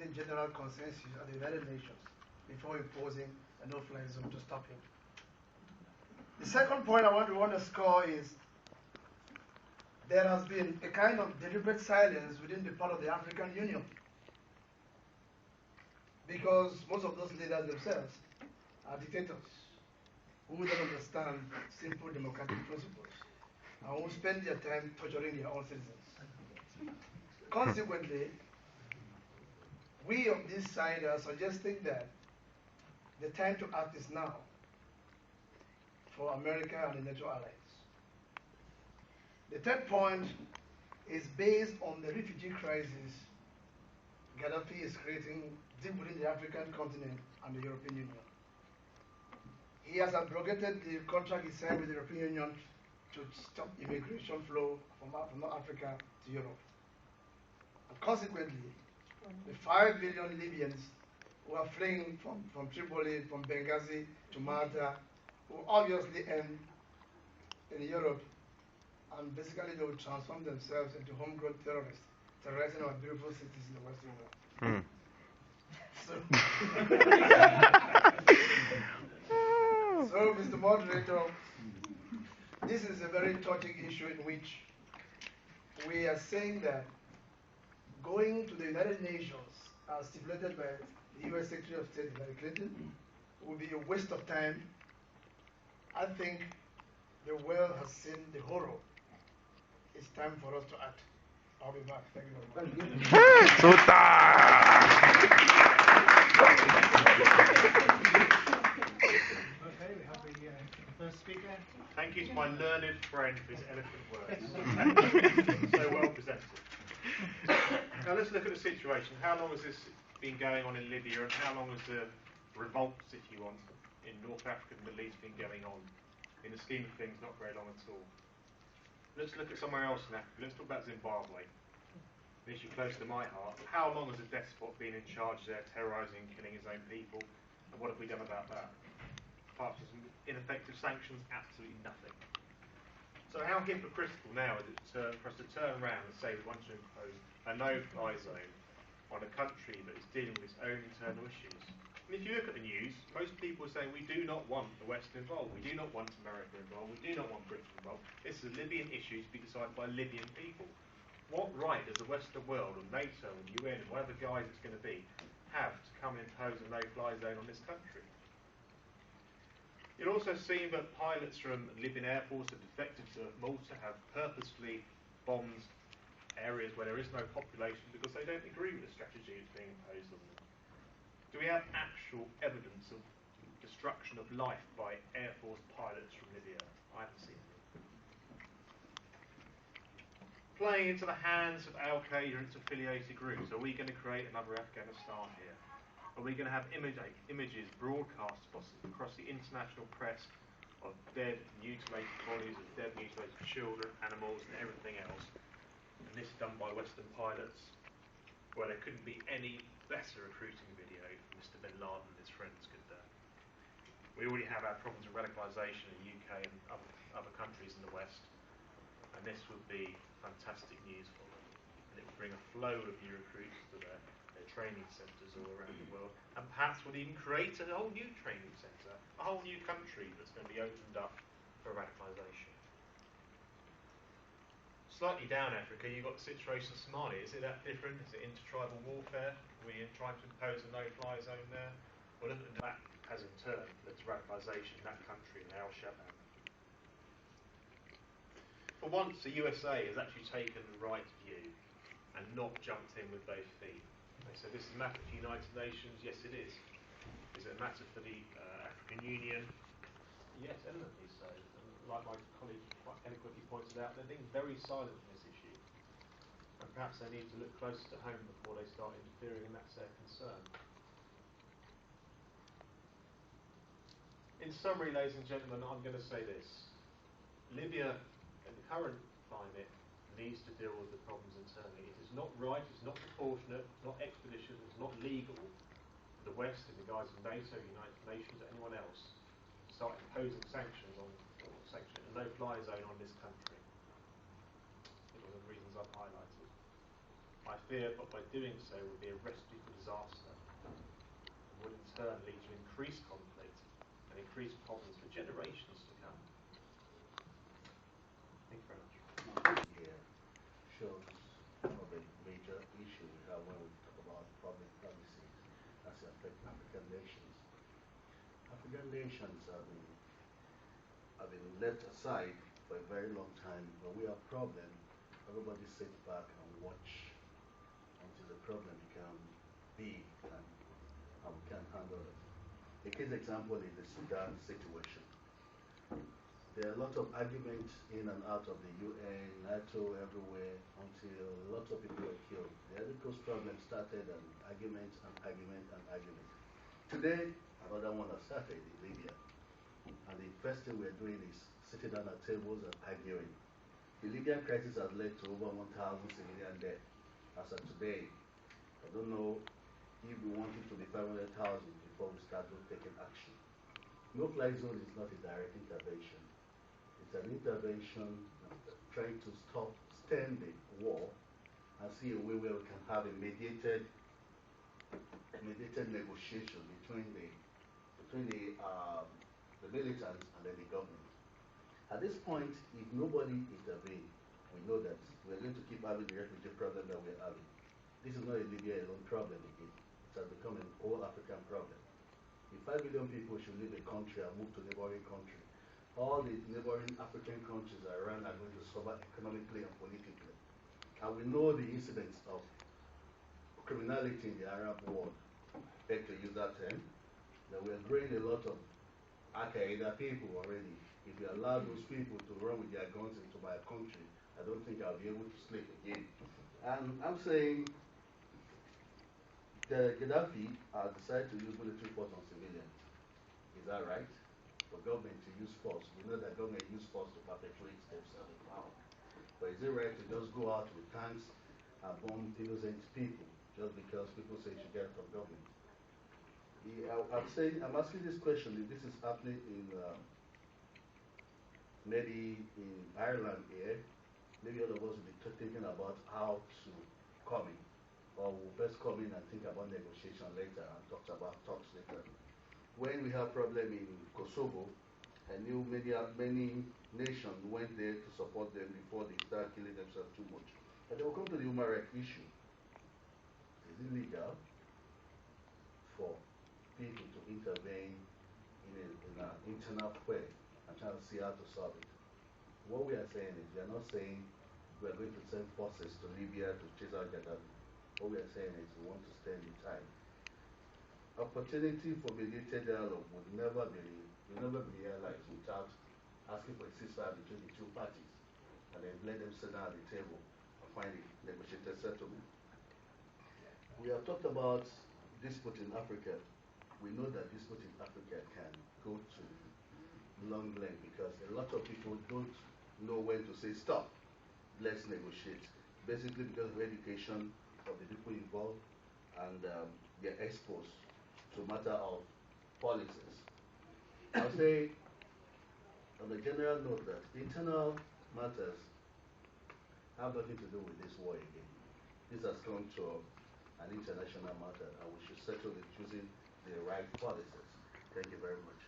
finding general consensus at the United Nations before imposing a no-fly zone to stop him. The second point I want to underscore is there has been a kind of deliberate silence within the part of the African Union, because most of those leaders themselves are dictators who don't understand simple democratic principles and who spend their time torturing their own citizens. Consequently, we on this side are suggesting that the time to act is now for America and the NATO allies. The third point is based on the refugee crisis Ghaddafi is creating deep within the African continent and the European Union. He has abrogated the contract he signed with the European Union to stop immigration flow from North Africa to Europe. And consequently, the 5 million Libyans who are fleeing from Tripoli, from Benghazi to Malta, will obviously end in Europe, and basically they will transform themselves into homegrown terrorists, terrorizing our beautiful cities in the Western world. So, Mr. Moderator, this is a very touching issue in which we are saying that going to the United Nations, as stipulated by the U.S. Secretary of State Hillary Clinton, would be a waste of time. I think the world has seen the horror. It's time for us to act. I'll be back. Thank you very much. Okay, we have the first speaker. Thank you to my learned friend for his eloquent words. So well presented. Now let's look at the situation. How long has this been going on in Libya, and how long has the revolts, if you want, in North Africa and the Middle East been going on? In the scheme of things, not very long at all. Let's look at somewhere else in Africa. Let's talk about Zimbabwe, an issue close to my heart. How long has a despot been in charge there, terrorising and killing his own people? And what have we done about that? Apart from some ineffective sanctions, absolutely nothing. So how hypocritical now is it for us to turn around and say we want to impose a no-fly zone on a country that is dealing with its own internal issues? And if you look at the news, most people are saying we do not want the West involved, we do not want America involved, we do not want Britain involved. This is a Libyan issue to be decided by Libyan people. What right does the Western world, or NATO, and UN, and whatever guise it's going to be, have to come and impose a no-fly zone on this country? You'll also see that pilots from Libyan Air Force have defected to Malta, have purposefully bombed areas where there is no population because they don't agree with the strategy that's being imposed on them. Do we have actual evidence of destruction of life by Air Force pilots from Libya? I haven't seen any. Playing into the hands of Al-Qaeda and its affiliated groups, are we going to create another Afghanistan here? Are we going to have images broadcast across the international press of dead, mutilated bodies, of dead, mutilated children, animals, and everything else? And this done by Western pilots, where there couldn't be any better recruiting video for Mr. Bin Laden and his friends, could there? We already have our problems with radicalisation in the UK and other countries in the West, and this would be fantastic news for them. And it would bring a flow of new recruits to their training centres all around the world, and perhaps would even create a whole new training centre, a whole new country that's going to be opened up for radicalisation. Slightly down Africa, you've got the situation of Somalia. Is it that different? Is it intertribal warfare? Are we trying to impose a no-fly zone there? Well, look at that has in turn led to radicalisation in that country and Al-Shabaab. For once, the USA has actually taken the right view and not jumped in with both feet. They said, this is a matter for the United Nations. Yes, it is. Is it a matter for the African Union? Yes, eminently so. And like my colleague quite eloquently pointed out, they're being very silent on this issue. And perhaps they need to look closer to home before they start interfering, and that's their concern. In summary, ladies and gentlemen, I'm going to say this. Libya, in the current climate, needs to deal with the problems internally. It is not right, it's not proportionate, it's not expeditious, it's not legal for the West, in the guise of NATO, United Nations, or anyone else, to start imposing sanctions on, or a no-fly zone on this country, because of the reasons I've highlighted. I fear that by doing so, we'll be a recipe for disaster and would in turn lead to increased conflict and increased problems for generations to come. Thank you very much. Here shows one of the major issues we have when we talk about public policies as it affects African nations. African nations have been left aside for a very long time. When we have problem, everybody sits back and watch until the problem becomes big and we can't handle it. A case example is the Sudan situation. There are a lot of arguments in and out of the UN, NATO, everywhere, until a lot of people were killed. The Ivory Coast problem started an argument and argument and argument. Today, another one has started in Libya. And the first thing we're doing is sitting down at tables and arguing. The Libyan crisis has led to over 1,000 civilian deaths. As of today, I don't know if we want it to be 500,000 before we start taking action. No-fly zone is not a direct intervention. It's an intervention trying to stem the war and see a way where we can have a mediated negotiation between the militants and then the government. At this point, if nobody intervenes, we know that we're going to keep having the refugee problem that we're having. This is not a Libya alone problem again. It has become an all African problem. If 5 million people should leave a country and move to a neighboring country, all the neighboring African countries around are going to suffer economically and politically. And we know the incidents of criminality in the Arab world. Beg to use that term. That we're growing a lot of Al-Qaeda people already. If you allow those people to run with their guns into my country, I don't think I'll be able to sleep again. And I'm saying Ghaddafi decided to use military force on civilians. Is that right? For government to use force. We know that government use force to perpetuate themselves in power. But is it right to just go out with tanks and bomb innocent people just because people say you should get from government? I'm asking this question if this is happening in maybe in Ireland here, maybe all of us will be thinking about how to come in, or we'll best come in and think about negotiation later and talks later. When we have problem in Kosovo, I knew many nations went there to support them before they start killing themselves too much. But they will come to the human rights issue. Is it legal for people to intervene in an internal way and try to see how to solve it? What we are saying is, we are not saying we are going to send forces to Libya to chase out Gaddafi. What we are saying is we want to stand the tide. Opportunity for mediated dialogue would never be realized without asking for a ceasefire between the two parties and then let them sit down at the table and find a negotiated settlement. We have talked about dispute in Africa. We know that dispute in Africa can go to long length because a lot of people don't know when to say stop, let's negotiate. Basically because of education of the people involved and they're exposed to a matter of policies. I'll say on a general note that internal matters have nothing to do with this war again. This has come to an international matter and we should settle it using the right policies. Thank you very much.